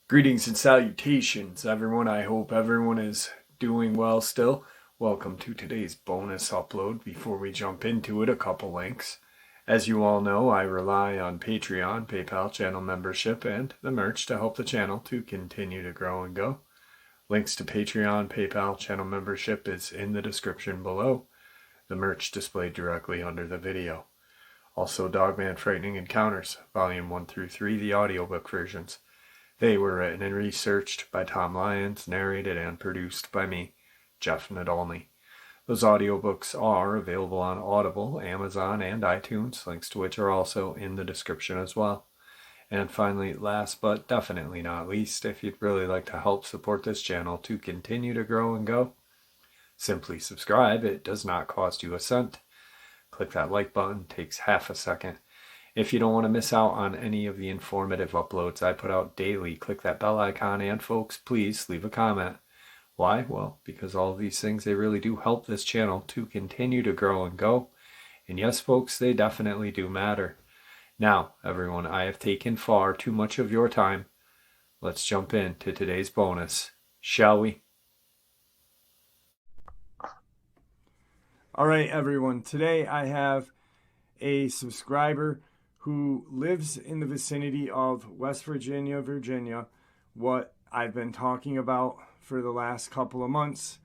Greetings and salutations, everyone. I hope everyone is doing well still. Welcome to today's bonus upload. Before we jump into it, a couple links. As you all know, I rely on Patreon, PayPal channel membership, and the merch to help the channel to continue to grow and go. Links to Patreon, PayPal channel membership is in the description below. The merch displayed directly under the video. Also, Dogman Frightening Encounters, Volume 1 through 3, the audiobook versions. They were written and researched by Tom Lyons, narrated and produced by me, Jeff Nadolny. Those audiobooks are available on Audible, Amazon, and iTunes, links to which are also in the description as well. And finally, last but definitely not least, if you'd really like to help support this channel to continue to grow and go, simply subscribe. It does not cost you a cent. Click that like button, takes half a second. If you don't want to miss out on any of the informative uploads I put out daily, click that bell icon, and folks, please leave a comment. Why? Well, because all of these things, they really do help this channel to continue to grow and go. And yes, folks, they definitely do matter. Now, everyone, I have taken far too much of your time. Let's jump into today's bonus, shall we? All right, everyone. Today I have a subscriber who lives in the vicinity of West Virginia, what I've been talking about for the last couple of months,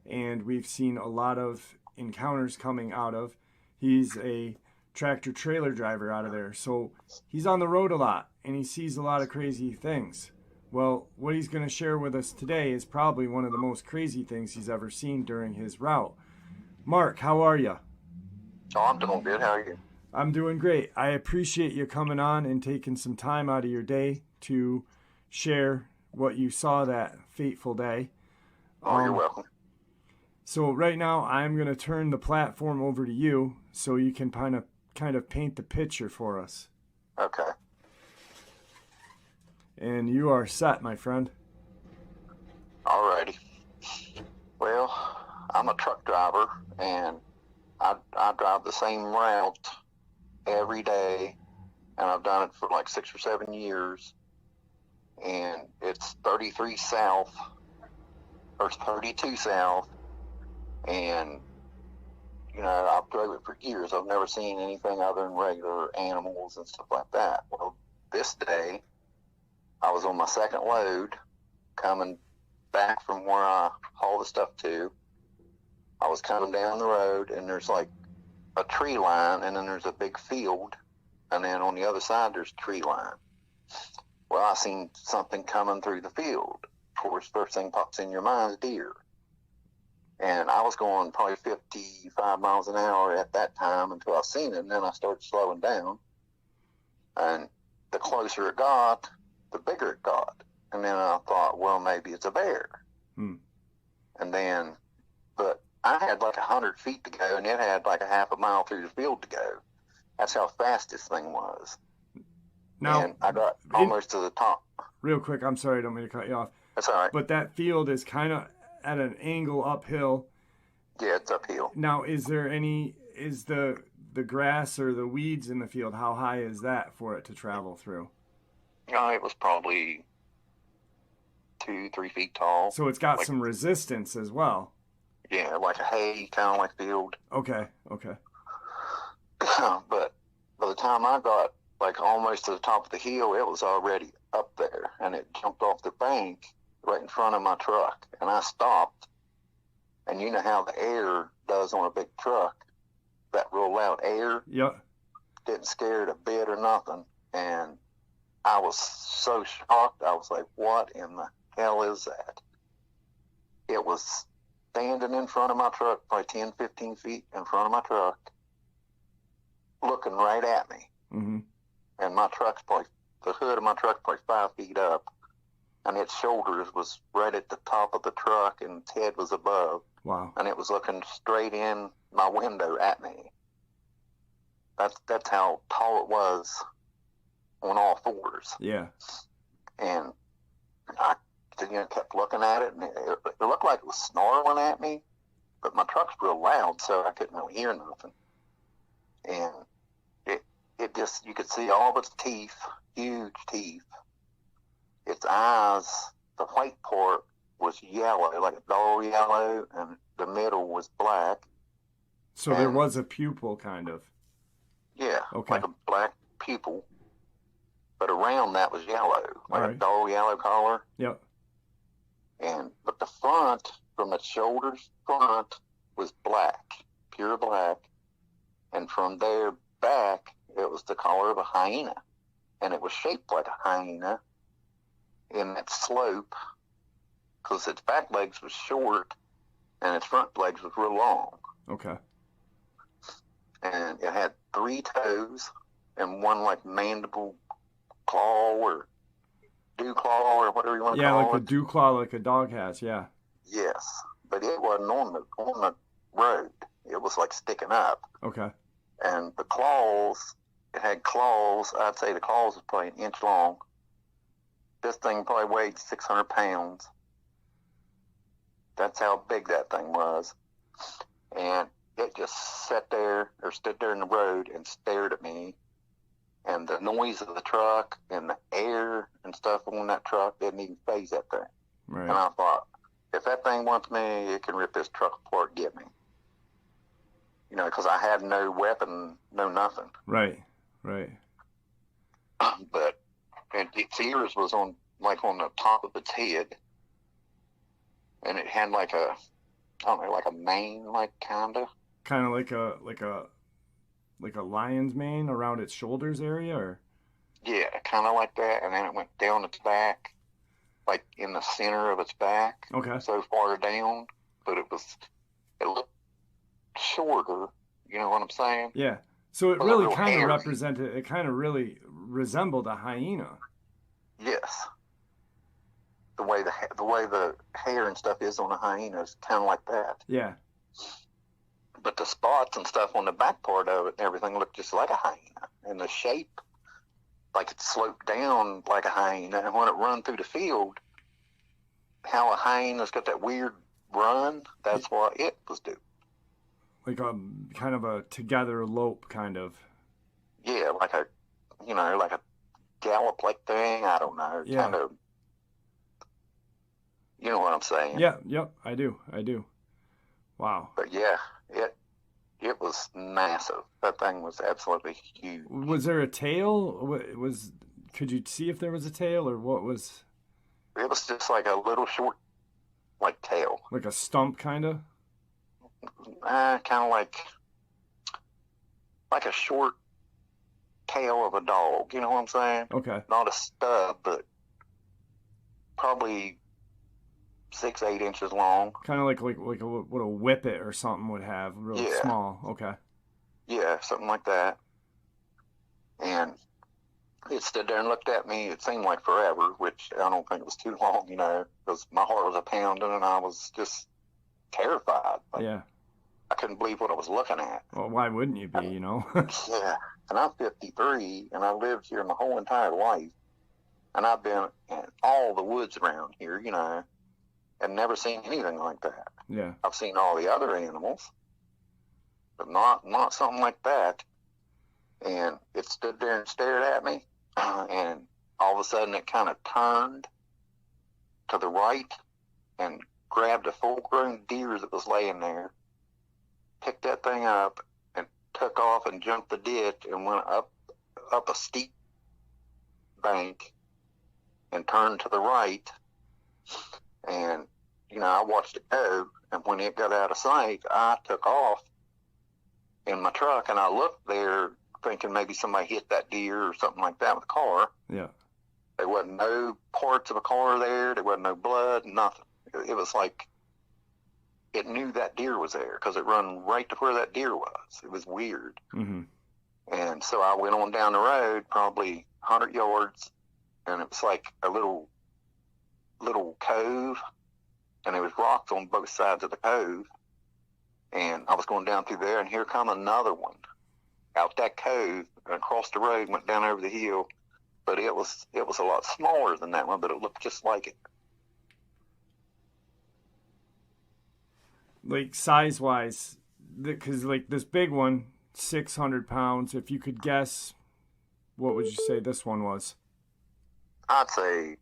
and we've seen a lot of encounters coming out of. He's a tractor trailer driver out of there, so he's on the road a lot, and he sees a lot of crazy things. Well, what he's going to share with us today is probably one of the most crazy things he's ever seen during his route. Mark, how are you? Oh, I'm doing good. How are you? I'm doing great. I appreciate you coming on and taking some time out of your day to share what you saw that fateful day. Oh, you're welcome. So right now I'm going to turn the platform over to you so you can kind of paint the picture for us. Okay. And you are set, my friend. Alrighty. Well, I'm a truck driver, and I drive the same route every day, and I've done it for like 6 or 7 years, and it's 33 south or 32 south, and I've drove it for years. I've never seen anything other than regular animals and stuff like that. Well, this day I was on my second load coming back from where I haul the stuff to. I was coming down the road, and there's like a tree line, and then there's a big field, and then on the other side there's a tree line. Well, I seen something coming through the field. Of course, first thing pops in your mind is deer. And I was going probably 55 miles an hour at that time until I seen it, and then I started slowing down. And the closer it got, the bigger it got. And then I thought, well, maybe it's a bear. And then, but I had like 100 feet to go, and it had like a half a mile through the field to go. That's how fast this thing was. Now, and I got almost to the top. Real quick, I'm sorry, I don't mean to cut you off. That's all right. But that field is kind of at an angle uphill. Yeah, it's uphill. Now, is the grass or the weeds in the field, how high is that for it to travel through? It was probably 2-3 feet tall. So it's got some resistance as well. Yeah, like a hay kind of like field. Okay. But by the time I got like almost to the top of the hill, it was already up there, and it jumped off the bank right in front of my truck, and I stopped. And you know how the air does on a big truck, that real loud air. Yep. Didn't scare it a bit or nothing, and I was so shocked. I was like, what in the hell is that? It was standing in front of my truck, probably 10-15 feet in front of my truck, looking right at me. Mm-hmm. And my truck's probably, the hood of my truck's probably 5 feet up, and its shoulders was right at the top of the truck, and its head was above. Wow. And it was looking straight in my window at me. That's how tall it was on all fours. Yeah. And I kept looking at it, and it looked like it was snarling at me. but my truck's real loud, so I couldn't really hear nothing. And it just, you could see all of its teeth, huge teeth. Its eyes, the white part was yellow, like a dull yellow, and the middle was black. So there was a pupil, kind of. Yeah, okay. Like a black pupil, but around that was yellow, like a dull yellow color. Yep. But the front, from its shoulders front, was black, pure black, and from there back, it was the color of a hyena, and it was shaped like a hyena in that slope, because its back legs was short, and its front legs was real long. Okay. And it had 3 toes, and one like mandible claw or dew claw or whatever you want to call it. Yeah, like a dew claw, like a dog has. Yeah. Yes, but it wasn't on the road. It was like sticking up. Okay. And the claws, it had claws. I'd say the claws was probably an inch long. This thing probably weighed 600 pounds. That's how big that thing was. And it just stood there in the road and stared at me. And the noise of the truck and the air and stuff on that truck didn't even faze that thing. Right. And I thought, if that thing wants me, it can rip this truck apart and get me. You know, because I had no weapon, no nothing. Right. But its ears was on the top of its head, and it had like a mane, like kind of like a lion's mane around its shoulders area, or yeah, kind of like that, and then it went down its back, like in the center of its back. Okay. So far down, but it looked shorter. You know what I'm saying? Yeah. So it really kind of represented. It kind of really resembled a hyena. Yes. The way the hair and stuff is on a hyena is kind of like that. Yeah. But the spots and stuff on the back part of it and everything looked just like a hyena. And the shape, like it sloped down like a hyena. And when it run through the field, how a hyena's got that weird run, that's what it was doing. Like a kind of a together lope, kind of. Yeah, like a gallop-like thing. I don't know. Yeah. Kind of. You know what I'm saying? Yeah. Yep. I do. Wow. But yeah, it was massive. That thing was absolutely huge. Was there a tail? Could you see if there was a tail, or what was? It was just like a little short, like tail. Like a stump, kind of. Kind of like a short tail of a dog. You know what I'm saying? Okay. Not a stub, but probably 6-8 inches long. Kind of like what a whippet or something would have, really small. Okay. Yeah, something like that. And it stood there and looked at me. It seemed like forever, which I don't think it was too long, because my heart was a pounding and I was just terrified. Yeah. I couldn't believe what I was looking at. Well, why wouldn't you be, Yeah. And I'm 53, and I lived here my whole entire life. And I've been in all the woods around here, and never seen anything like that. Yeah. I've seen all the other animals, but not something like that. And it stood there and stared at me, and all of a sudden it kind of turned to the right and grabbed a full-grown deer that was laying there, picked that thing up, and took off and jumped the ditch and went up a steep bank and turned to the right. And, I watched it go, and when it got out of sight, I took off in my truck, and I looked there thinking maybe somebody hit that deer or something like that with a car. Yeah. There wasn't no parts of a car there. There wasn't no blood, nothing. It was like it knew that deer was there because it run right to where that deer was. It was weird. Mm-hmm. And so I went on down the road, probably 100 yards, and it was like a little cove, and there was rocks on both sides of the cove. And I was going down through there, and here come another one out that cove and across the road, went down over the hill. But it was a lot smaller than that one, but it looked just like it. like size wise, because like this big one, 600 pounds. If you could guess, what would you say this one was? I'd say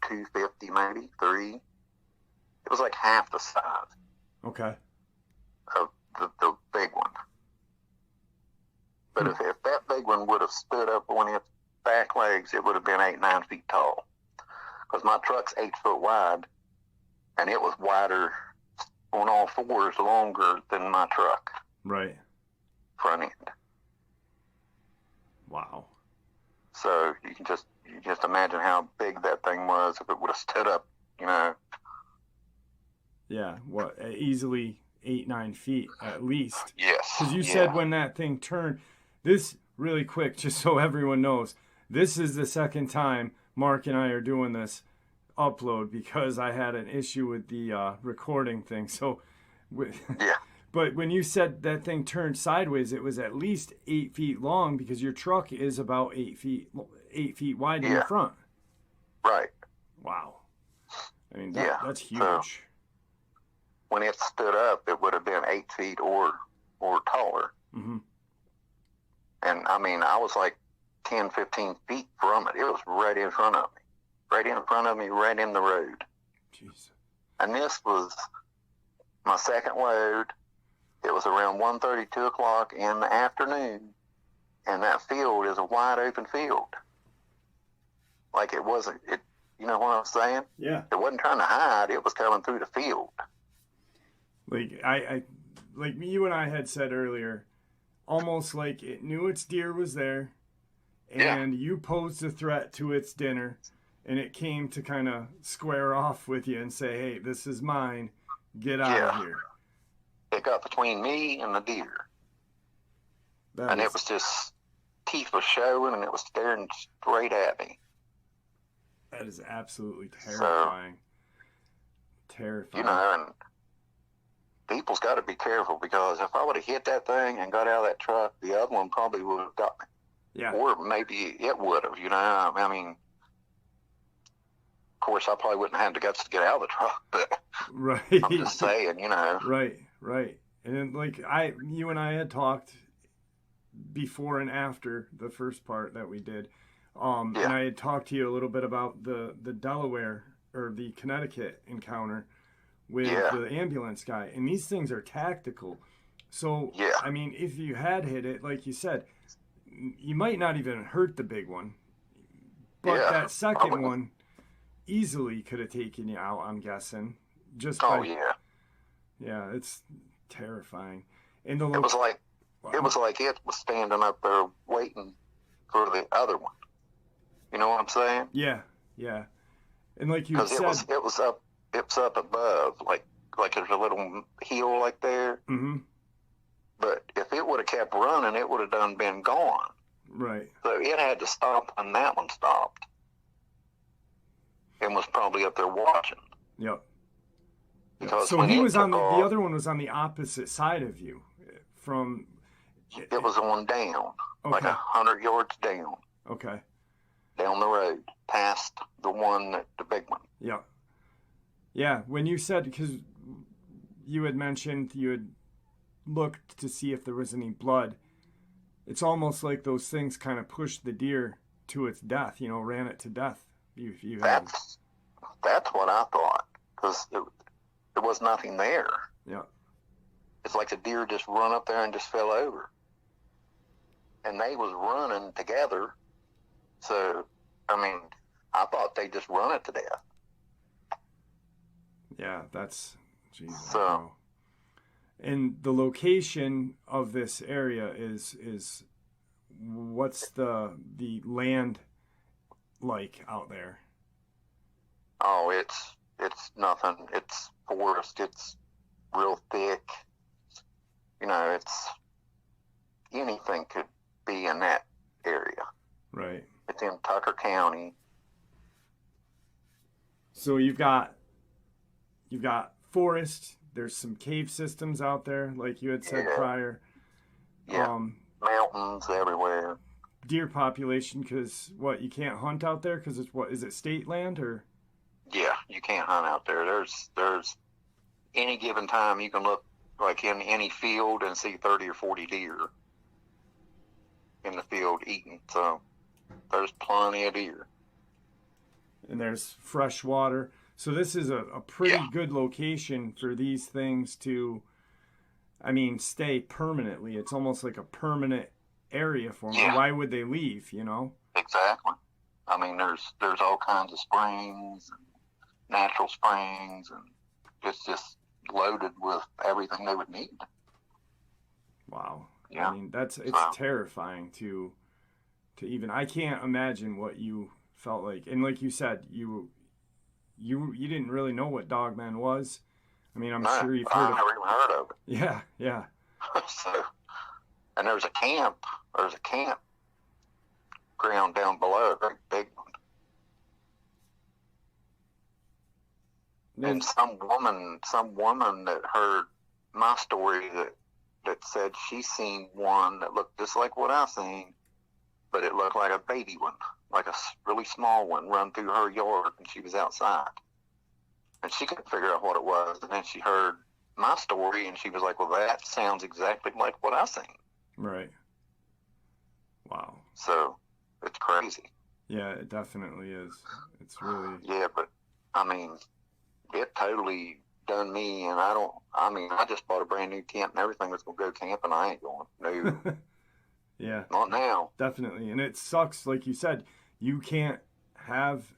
250, maybe 3. It was like half the size Okay. of the big one. But if that big one would have stood up on its back legs, it would have been 8-9 feet tall. Because my truck's 8 foot wide, and it was wider on all fours, longer than my truck. Right. Front end. Wow. So you just imagine how big that thing was if it would have stood up, you know. Yeah. What? Easily 8-9 feet at least. Yes. Because you said when that thing turned. This really quick, just so everyone knows, this is the second time Mark and I are doing this upload because I had an issue with the recording thing. So, yeah. But when you said that thing turned sideways, it was at least 8 feet long because your truck is about 8 feet wide in the front. Right. Wow. I mean, that's huge. So when it stood up, it would have been 8 feet or taller. Mm-hmm. And I mean, I was like 10, 15 feet from it. It was right in front of me. Right in front of me, right in the road. Jeez. And this was my second load. It was around 1:30, 2 o'clock in the afternoon. And that field is a wide open field. Like it wasn't, you know what I'm saying? Yeah. It wasn't trying to hide. It was coming through the field. Like like you and I had said earlier, almost like it knew its deer was there, and you posed a threat to its dinner, and it came to kind of square off with you and say, "Hey, this is mine. Get out of here." It got between me and the deer, it was just teeth was showing, and it was staring straight at me. That is absolutely terrifying. Terrifying. You know, and people's got to be careful because if I would have hit that thing and got out of that truck, the other one probably would have got me. Yeah. Or maybe it would have, you know. I mean, of course, I probably wouldn't have the guts to get out of the truck, but right. I'm just saying, you know. Right. And then, like, you and I had talked before and after the first part that we did. And I had talked to you a little bit about the Delaware or the Connecticut encounter with the ambulance guy, and these things are tactical. So I mean, if you had hit it, like you said, you might not even hurt the big one, but that second one easily could have taken you out, I'm guessing. It's terrifying. And it was like it was standing up there waiting for the other one. You know what I'm saying? Yeah. And like you said, it was up above, like there's a little hill like there. Mm-hmm. But if it would have kept running, it would have been gone. Right. So it had to stop, and that one stopped, and was probably up there watching. Yep. Because so he was on the other one was on the opposite side of you, from. It was on down, like 100 yards down. Okay. Down the road, past the big one. Yeah. Yeah, when you said, because you had mentioned you had looked to see if there was any blood, it's almost like those things kind of pushed the deer to its death, ran it to death. That's what I thought, because there was nothing there. Yeah. It's like the deer just run up there and just fell over. And they was running together, so, I mean, I thought they just run it to death. Yeah, that's Jesus. So, and the location of this area is what's the land like out there? Oh, it's nothing. It's forest. It's real thick. It's anything could be in that area. Right. It's in Tucker County. So you've got forest. There's some cave systems out there, like you had said prior. Yeah. Mountains everywhere. Deer population, because you can't hunt out there because is it state land or? Yeah, you can't hunt out there. There's any given time, you can look like in any field and see 30 or 40 deer in the field eating. So there's plenty of deer. And there's fresh water. So this is a pretty good location for these things to, I mean, stay permanently. It's almost like a permanent area for them. Yeah. Why would they leave, you know? Exactly. I mean, there's all kinds of springs and natural springs, and it's just loaded with everything they would need. Wow. Yeah. I mean, it's terrifying to even, I can't imagine what you felt like. And like you said, you didn't really know what Dogman was. I mean, I'm sure you've heard I never even heard of it. Yeah, yeah. So, and there's a camp ground down below, a very big one. And some woman that heard my story that said she seen one that looked just like what I seen, but it looked like a baby one, like a really small one, run through her yard, and she was outside. And she couldn't figure out what it was. And then she heard my story, and she was like, well, that sounds exactly like what I seen. Right. Wow. So it's crazy. Yeah, it definitely is. It's really... Yeah, but, I mean, it totally done me, and I just bought a brand new tent and everything was going to go camping. I ain't going. No. Yeah. Not now. Definitely. And it sucks, like you said, you can't have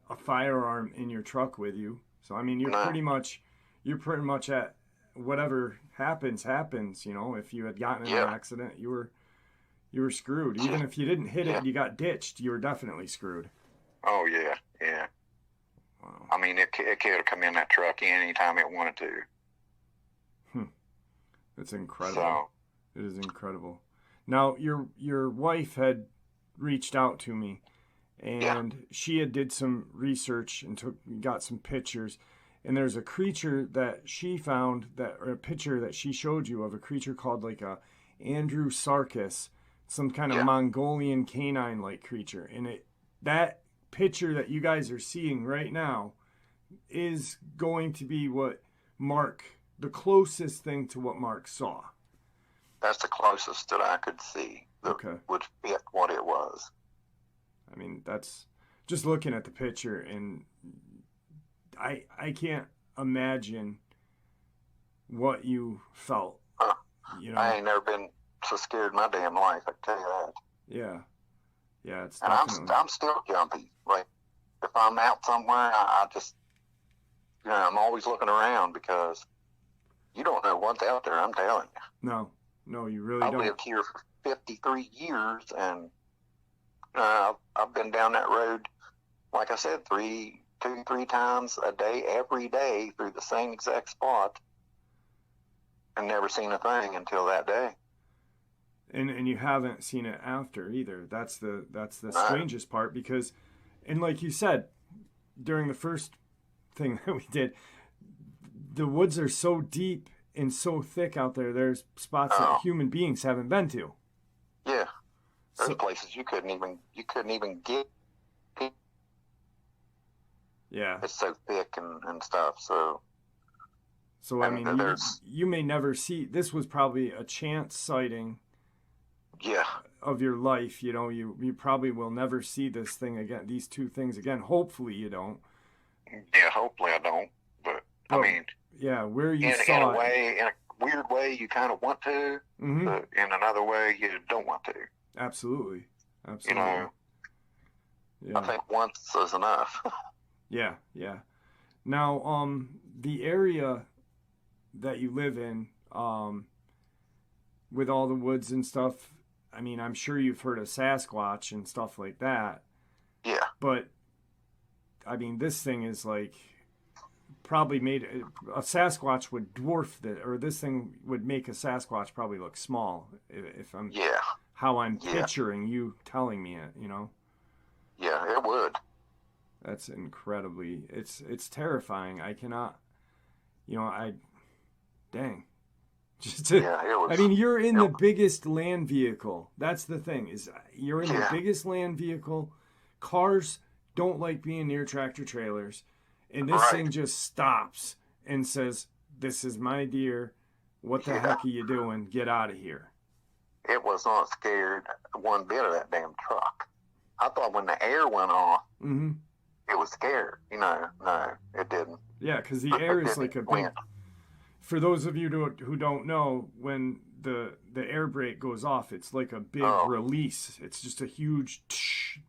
a firearm in your truck with you. So, I mean, you're pretty much at whatever happens, you know. If you had gotten in an accident, you were screwed. Even if you didn't hit it and you got ditched, you were definitely screwed. Oh, yeah, yeah. Wow. I mean, it could have come in that truck anytime it wanted to. It's incredible. So, it is incredible. Now, your wife had reached out to me, and she had did some research and got some pictures. And there's a creature that she found, or a picture that she showed you of a creature called like a Andrewsarchus, some kind of Mongolian canine-like creature. And that picture that you guys are seeing right now is going to be the closest thing to what Mark saw. That's the closest that I could see that would fit what it was. I mean, that's just looking at the picture, and I can't imagine what you felt. You know, I ain't never been so scared in my damn life, I can tell you that. Yeah. Yeah, it's and definitely... I'm still jumpy. Like, if I'm out somewhere, I just, you know, I'm always looking around because you don't know what's out there, I'm telling you. No, you really don't. I lived here for 53 years, and I've been down that road, like I said, 2-3 times a day, every day, through the same exact spot, and never seen a thing until that day. And you haven't seen it after either. That's the strangest part, because, and like you said, during the first thing that we did, the woods are so deep and so thick out there. There's spots that human beings haven't been to. Yeah, there's places you couldn't even get. Yeah, it's so thick and stuff. So I mean, you may never see. This was probably a chance sighting. Yeah. Of your life, you know, you probably will never see this thing again. These two things again. Hopefully you don't. Yeah, hopefully I don't. But I mean, yeah, where you saw it. In a weird way, you kind of want to, but in another way, you don't want to. Absolutely. You know, I think once is enough. Yeah. Now, the area that you live in, with all the woods and stuff, I mean, I'm sure you've heard of Sasquatch and stuff like that. Yeah. But, I mean, this thing is like probably made a Sasquatch would dwarf or this thing would make a Sasquatch probably look small if I'm how I'm picturing you telling me it, you know. Yeah, it would. That's incredibly, it's terrifying. I cannot, you know, dang. It was, I mean, you're in the biggest land vehicle. That's the thing, is you're in the biggest land vehicle. Cars don't like being near tractor trailers. And this thing just stops and says, this is my deer. What the Yeah. heck are you doing? Get out of here. It was not scared one bit of that damn truck. I thought when the air went off, Mm-hmm. it was scared. No, it didn't. Yeah, because the air It is like a didn't big. win. For those of you who don't know, when the air brake goes off, it's like a big release. It's just a huge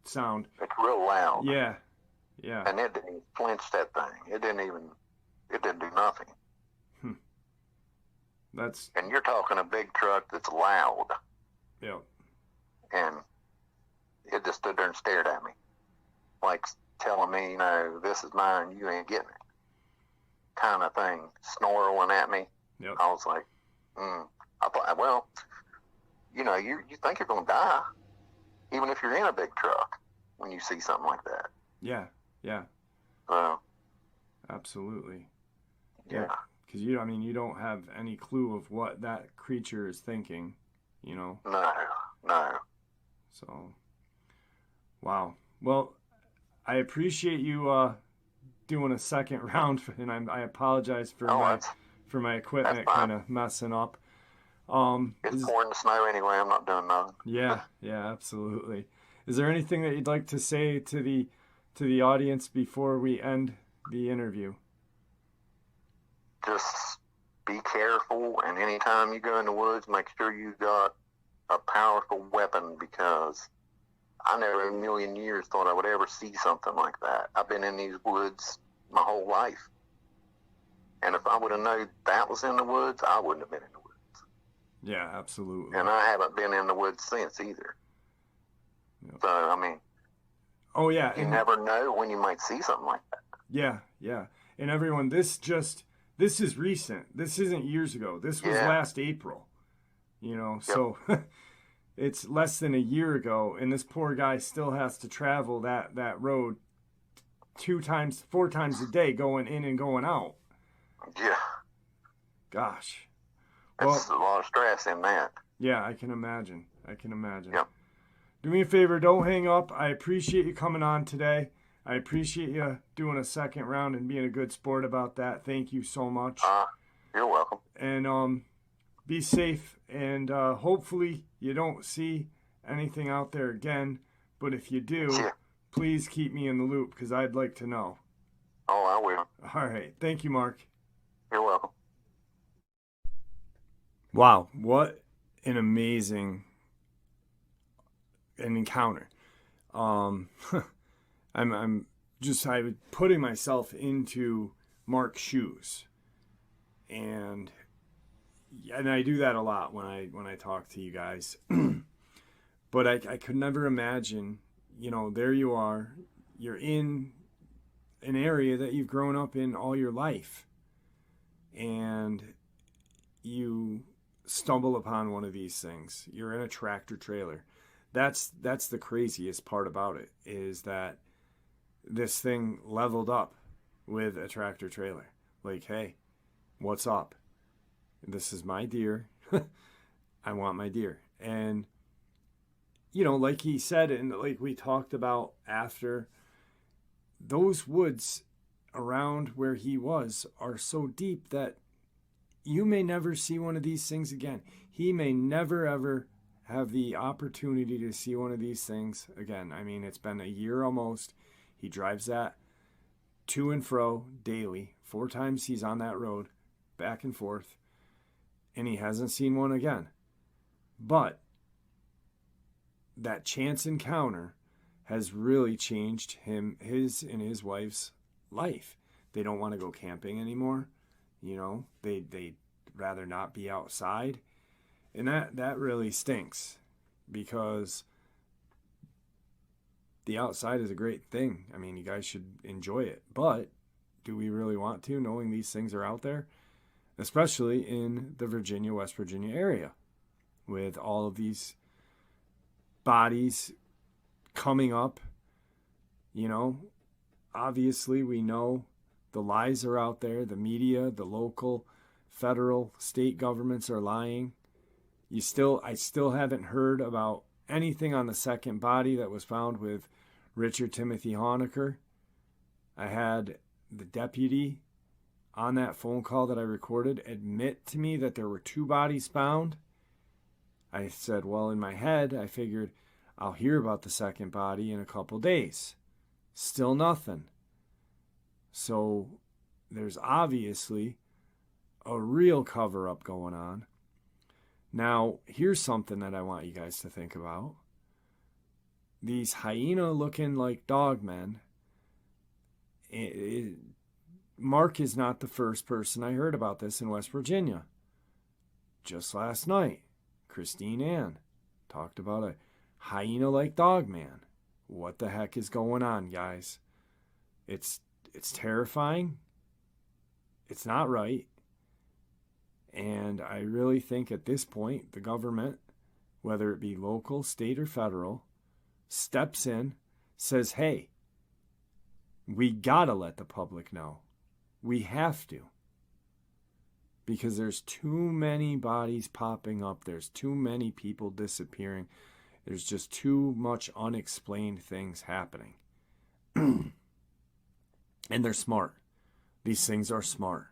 sound. It's real loud. Yeah. And it didn't flinch that thing. It didn't do nothing. And you're talking a big truck that's loud. Yeah. And it just stood there and stared at me, like telling me, this is mine, you ain't getting it, kind of thing, snarling at me. Yep. I was like, I thought, well, you think you're going to die, even if you're in a big truck, when you see something like that. Yeah. So. Absolutely. Yeah. Because you don't have any clue of what that creature is thinking, No. So, wow. Well, I appreciate you doing a second round, and I apologize for my equipment kind of messing up. It's pouring the snow anyway. I'm not doing nothing. Yeah, absolutely. Is there anything that you'd like to say to the audience before we end the interview? Just be careful, and anytime you go in the woods, make sure you got a powerful weapon, because I never in a million years thought I would ever see something like that. I've been in these woods my whole life, and if I would have known that was in the woods, I wouldn't have been in the woods. Yeah, absolutely. And I haven't been in the woods since either. Yep. So, oh yeah, you never know when you might see something like that. Yeah. And everyone, this is recent. This isn't years ago. This was last April. So it's less than a year ago, and this poor guy still has to travel that road 4 times a day, going in and going out. Yeah. Gosh. That's a lot of stress in that. Yeah, I can imagine. Yep. Do me a favor, don't hang up. I appreciate you coming on today. I appreciate you doing a second round and being a good sport about that. Thank you so much. You're welcome. And be safe, and hopefully you don't see anything out there again. But if you do, please keep me in the loop, because I'd like to know. Oh, I will. All right. Thank you, Mark. You're welcome. Wow, what an amazing encounter. I'm putting myself into Mark's shoes, and I do that a lot when I talk to you guys. But I could never imagine, there you are, you're in an area that you've grown up in all your life, and you stumble upon one of these things. You're in a tractor trailer. That's the craziest part about it, is that this thing leveled up with a tractor trailer. Like, hey, what's up? This is my deer. I want my deer. And, like he said, and like we talked about after, those woods around where he was are so deep that you may never see one of these things again. He may never, ever have the opportunity to see one of these things again. It's been a year almost. He drives that to and fro daily. 4 times he's on that road, back and forth, and he hasn't seen one again. But that chance encounter has really changed his and his wife's life. They don't want to go camping anymore. They'd rather not be outside. And that really stinks, because the outside is a great thing. You guys should enjoy it. But do we really want to, knowing these things are out there? Especially in the Virginia, West Virginia area, with all of these bodies coming up. Obviously we know the lies are out there. The media, the local, federal, state governments are lying. I still haven't heard about anything on the second body that was found with Richard Timothy Honecker. I had the deputy on that phone call that I recorded admit to me that there were 2 bodies found, I said, well, in my head, I figured I'll hear about the second body in a couple days. Still nothing. So there's obviously a real cover-up going on. Now, here's something that I want you guys to think about. These hyena looking like dogmen, Mark is not the first person I heard about this in West Virginia. Just last night, Christine Ann talked about a hyena like dogman. What the heck is going on, guys? It's terrifying. It's not right. And I really think at this point, the government, whether it be local, state, or federal, steps in, says, hey, we gotta let the public know. We have to. Because there's too many bodies popping up. There's too many people disappearing. There's just too much unexplained things happening. And they're smart. These things are smart.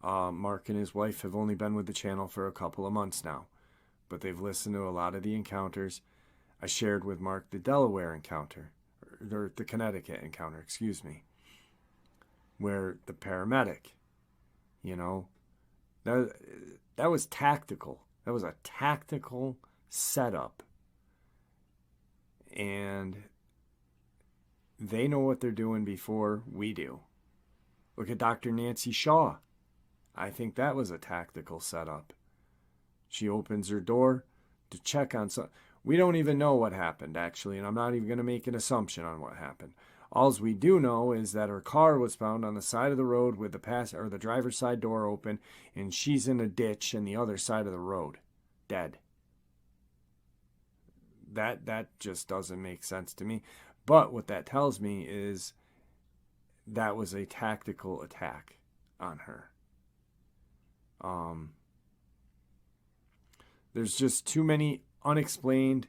Mark and his wife have only been with the channel for a couple of months now, but they've listened to a lot of the encounters. I shared with Mark the Delaware encounter, or the Connecticut encounter, excuse me, where the paramedic, that was tactical. That was a tactical setup. And they know what they're doing before we do. Look at Dr. Nancy Shaw. I think that was a tactical setup. She opens her door to check on some. We don't even know what happened, actually, and I'm not even going to make an assumption on what happened. All we do know is that her car was found on the side of the road with the driver's side door open, and she's in a ditch on the other side of the road, dead. That just doesn't make sense to me. But what that tells me is that was a tactical attack on her. There's just too many unexplained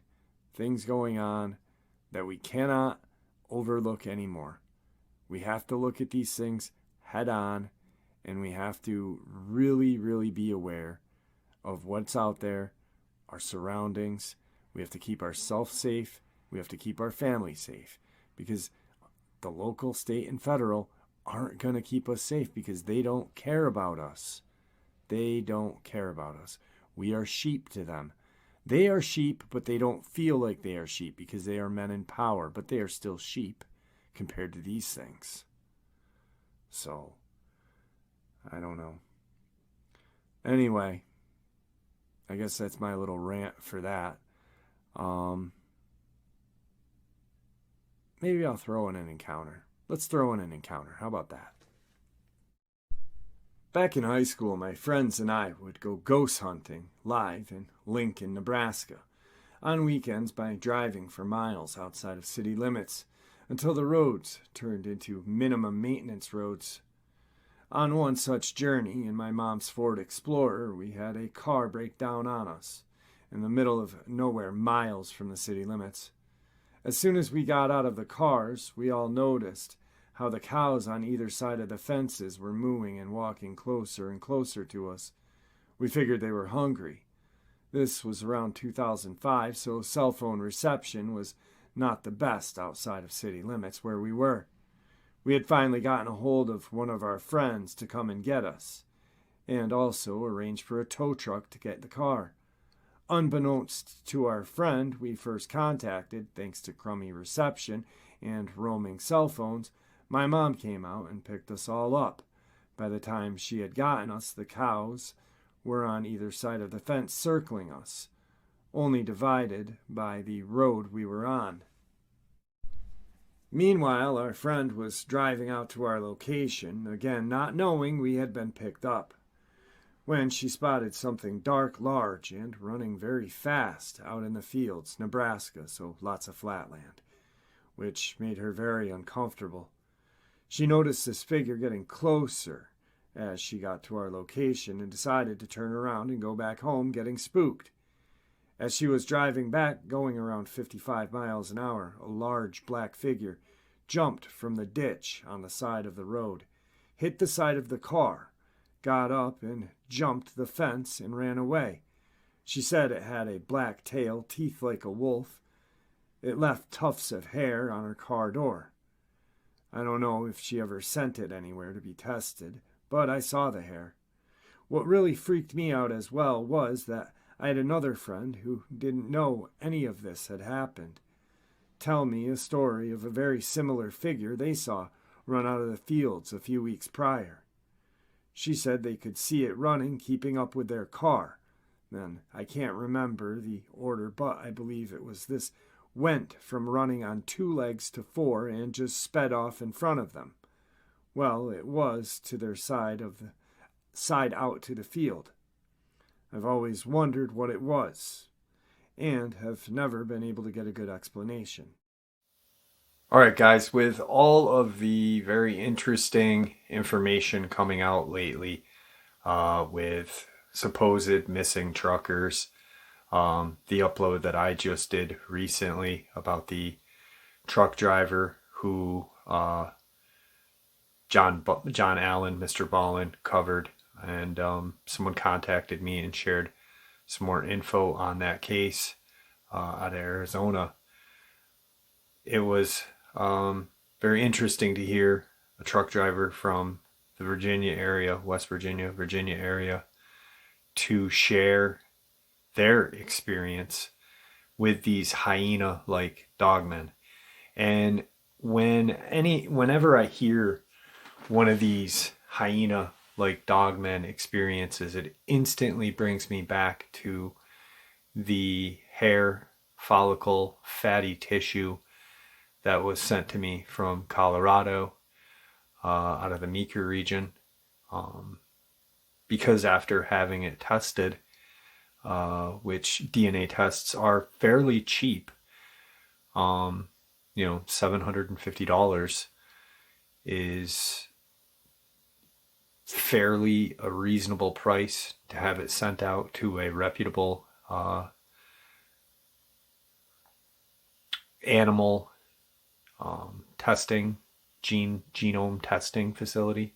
things going on that we cannot overlook anymore. We have to look at these things head on, and we have to really, really be aware of what's out there, our surroundings. We have to keep ourselves safe. We have to keep our family safe, because the local, state, and federal aren't going to keep us safe because they don't care about us. They don't care about us. We are sheep to them. They are sheep, but they don't feel like they are sheep because they are men in power, but they are still sheep compared to these things. So, I don't know. Anyway, I guess that's my little rant for that. Maybe I'll throw in an encounter. Let's throw in an encounter. How about that? Back in high school, my friends and I would go ghost hunting live in Lincoln, Nebraska, on weekends by driving for miles outside of city limits until the roads turned into minimum maintenance roads. On one such journey in my mom's Ford Explorer, we had a car break down on us in the middle of nowhere, miles from the city limits. As soon as we got out of the cars, we all noticed how the cows on either side of the fences were mooing and walking closer and closer to us. We figured they were hungry. This was around 2005, so cell phone reception was not the best outside of city limits where we were. We had finally gotten a hold of one of our friends to come and get us, and also arranged for a tow truck to get the car. Unbeknownst to our friend we first contacted, thanks to crummy reception and roaming cell phones, my mom came out and picked us all up. By the time she had gotten us, the cows were on either side of the fence circling us, only divided by the road we were on. Meanwhile, our friend was driving out to our location, again not knowing we had been picked up, when she spotted something dark, large, and running very fast out in the fields, Nebraska, so lots of flat land, which made her very uncomfortable. She noticed this figure getting closer as she got to our location and decided to turn around and go back home, getting spooked. As she was driving back, going around 55 miles an hour, a large black figure jumped from the ditch on the side of the road. hit the side of the car, got up and jumped the fence and ran away. She said it had a black tail, teeth like a wolf. It left tufts of hair on her car door. I don't know if she ever sent it anywhere to be tested, but I saw the hair. What really freaked me out as well was that I had another friend who didn't know any of this had happened tell me a story of a very similar figure they saw run out of the fields a few weeks prior. She said they could see it running, keeping up with their car. Then I can't remember the order, but I believe it was this went from running on 2 legs to 4 and just sped off in front of them. Well, it was to their side out to the field. I've always wondered what it was, and have never been able to get a good explanation. All right, guys, with all of the very interesting information coming out lately with supposed missing truckers, the upload that I just did recently about the truck driver who John Allen, Mr. Ballin, covered, and someone contacted me and shared some more info on that case out of Arizona. It was very interesting to hear a truck driver from the Virginia area, West Virginia, Virginia area, to share their experience with these hyena-like dogmen. And whenever I hear one of these hyena-like dogmen experiences, it instantly brings me back to the hair follicle fatty tissue that was sent to me from Colorado, out of the Meeker region, because after having it tested, which DNA tests are fairly cheap, $750 is fairly a reasonable price to have it sent out to a reputable animal testing, genome testing facility,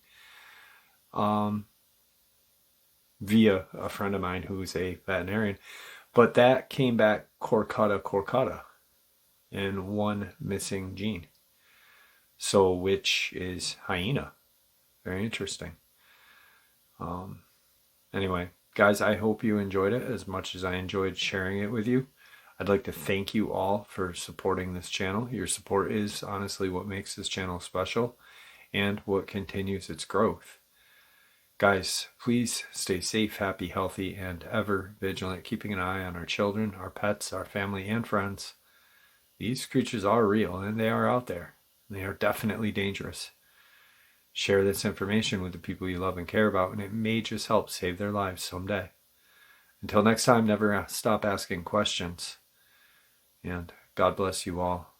via a friend of mine who's a veterinarian. But that came back corcuta, and one missing gene. So which is hyena? Very interesting. Anyway, guys, I hope you enjoyed it as much as I enjoyed sharing it with you. I'd like to thank you all for supporting this channel. Your support is honestly what makes this channel special and what continues its growth. Guys, please stay safe, happy, healthy, and ever vigilant, keeping an eye on our children, our pets, our family, and friends. These creatures are real, and they are out there. They are definitely dangerous. Share this information with the people you love and care about, and it may just help save their lives someday. Until next time, never stop asking questions. And God bless you all.